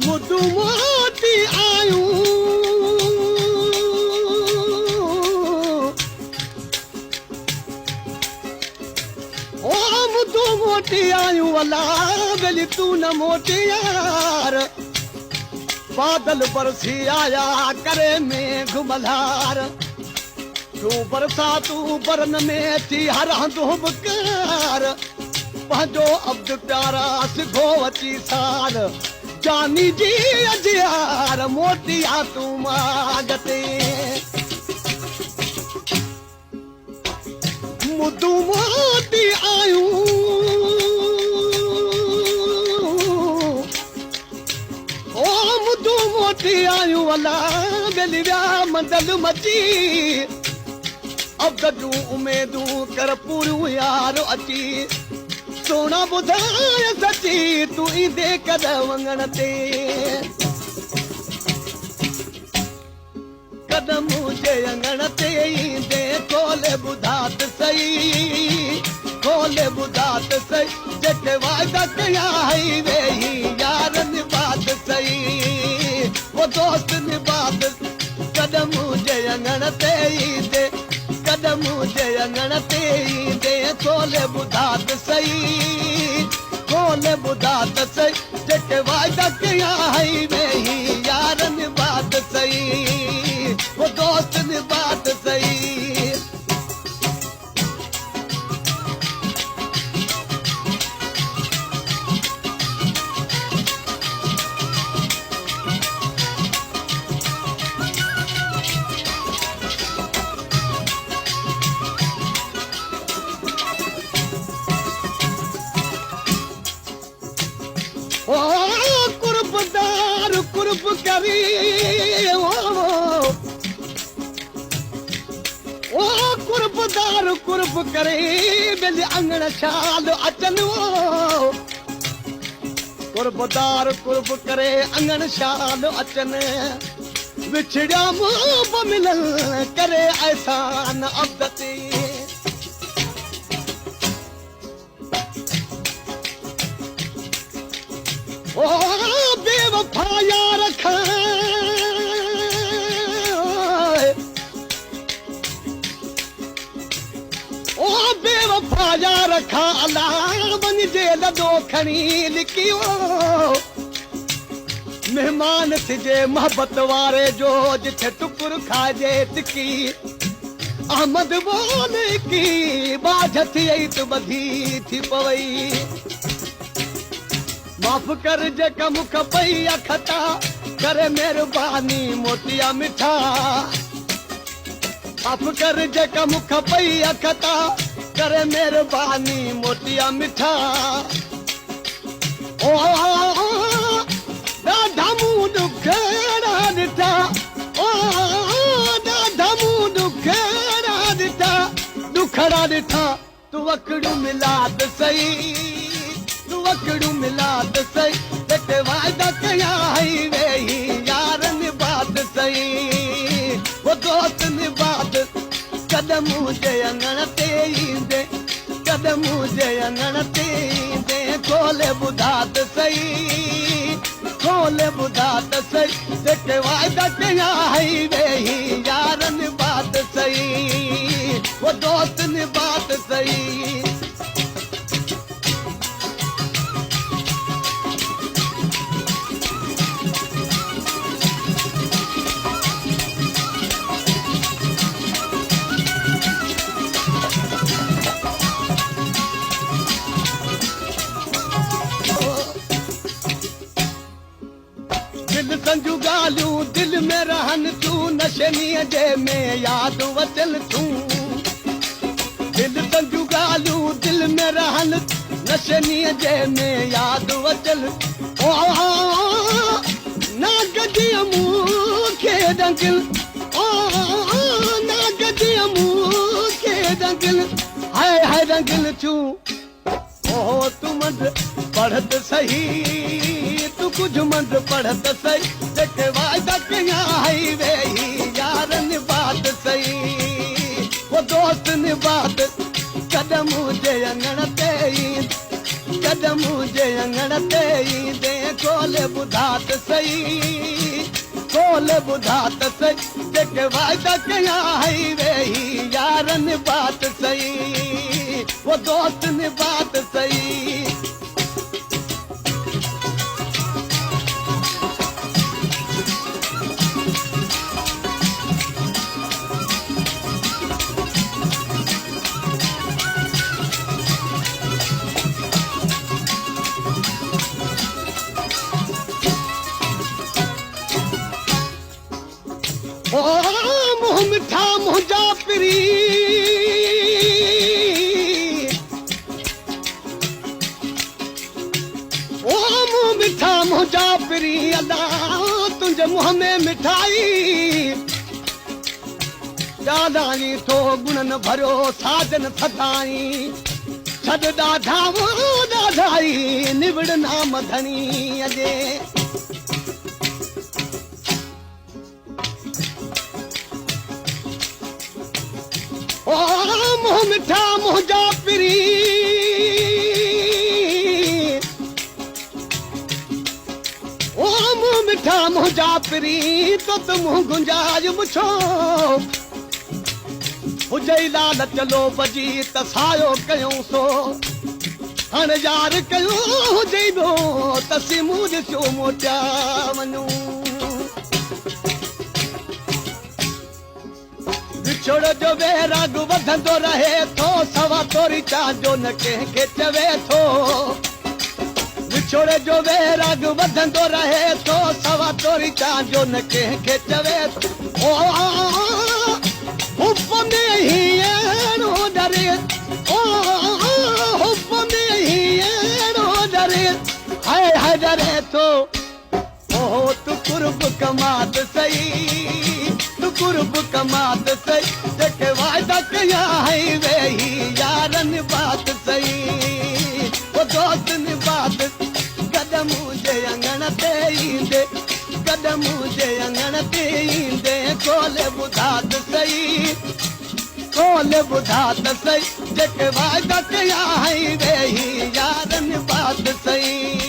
मुदु मोटी आयूं ओ मुदु मोटी आयूं अला गली तू न मोटी यार बादल बरसी आया करे में घुमलार तू बरसा तू बरन में थी हर हंधु बकार पंहिंजो अब्द प्यारा सिखो अची सार जानी जी अजियार मोटी आ तू मागते मुदु मोटी आयूं ओ मुदु मोटी आयूं अला गली विया मंडल मची अब जूं उमेदूं कर पूरियूं यार अची सोना ॿुधाए सची तूं ईंदे कद वङण ते कदम जे अङण ते ईंदे खोले ॿुधात सही खोले ॿुधात सही जेके वाइदा कया हई वेही यार निभात सही वो दोस्त निभात कदम जे अङण ते ईंदे कदम जे अङण ते ईंदे खोले ॿुधात सही खोले ॿुधात सही जेके वाइदा कया हई वेही यार निभात सही वो दोस्त निभात सही कुर्बदार कुर्ब करी ओ कुर्बदार कुर्ब करे बिल अंगण शाल अचन कुर्बदार कुर्ब करे अंगण शाल अचन विछड़िया मुंह मिलन करे एहसान अब्दती ओ बेवफा यार ओ बेवफा यार खा अल्लाह बन जे लदो खणी लिखियो मेहमान थिजे मोहब्बत वारे जो जिथे टुकुर खाजे तिकी अहमद बोले की बाझ थी त बधी थी पवई माफ़ कर जेका मुख पई अखता करे मेहरबानी मोतिया मिठा माफ़ कर जेका मुख पई अखता करे मेहरबानी मोतिया मिठा ओ ॾाढा मूं ॾुखड़ा ॾिठा ओ ॾाढा मूं ॾुखड़ा ॾिठा तूं वकड़ू मिलाद सही तूं वकड़ू मिलाद सही जेके वाइदा कया हई वेही यार निभात सही वो दोस्त निभात कदम जे अङण ते ईंदे कदम जे अङण ते ईंदे खोले ॿुधात सही खोले ॿुधात सही जेके वाइदा कया हई वेही यार निभात सही वो दोस्त निभात सही संजू गालियूं दिल में रहन तूं नशनीअ जे में याद वचल तूं दिल संजू गालियूं दिल में रहन नशनीअ जे में याद वचल ओ ना गजीअ मूंखे डंगिल ओ ना गजीअ मूंखे डंगिल हाय हाय डंगिल चूं ओ तू मंद पढ़त सही तू कुछ मंद पढ़त सही जेके वाइदा कया हई वेही यार निभात सही वो दोस्त निभात कदम जे अङण ते ईंदे कदम जे अङण ते ईंदे खोले ॿुधात बात सही खोल ॿुधा त सही जेके वाइदा कया हई वेही यारनि बात सही वो दोस्तनि बात सही ओ मुँह मिठा मुंहिंजा पिरी ओ मुँह मिठा मुंहिंजा पिरी अल्लाह तुंहिंजे मुंहं में मिठाई ॾाढाई थो गुणनि भरियो साजन थधाई छॾ ॾाढा वो ॾाढाई निबिड़ नाम धनी अॼे ओ मुँह मिठा मुंहिंजा पिरी ओ मुँह मिठा मुंहिंजा पिरी तो त मुंहुं गुंजाज मुछो हुजे लालच लोभजी त सायो कयूं सो हाणे यार कयूं हुजे त सिमूं ॾिसियो मोटिया वञूं विछोड़ जो वैराग वधंदो रहे थो सवा तोरी चांजो न कंहिंखे चवे थो विछोड़ जो वैराग वधंदो रहे थो सवा तोरी चांजो न कंहिंखे चवे थो हुप में ही अहिड़ो डरे ओ हुप में ही अहिड़ो डरे हाय हाय डरे थो ओ तू कुर्ब कमात सही तू कुर्ब कमात सही जेके वाइदा कया हई वेही यारनि बात सही वो दोस्तनि बात कदम जे अंगण ते ईंदे कदम जे अंगण ते ईंदे खोले ॿुधा त सही खोले ॿुधा त सही जेके वाइदा कया हई वेही यारनि बात सही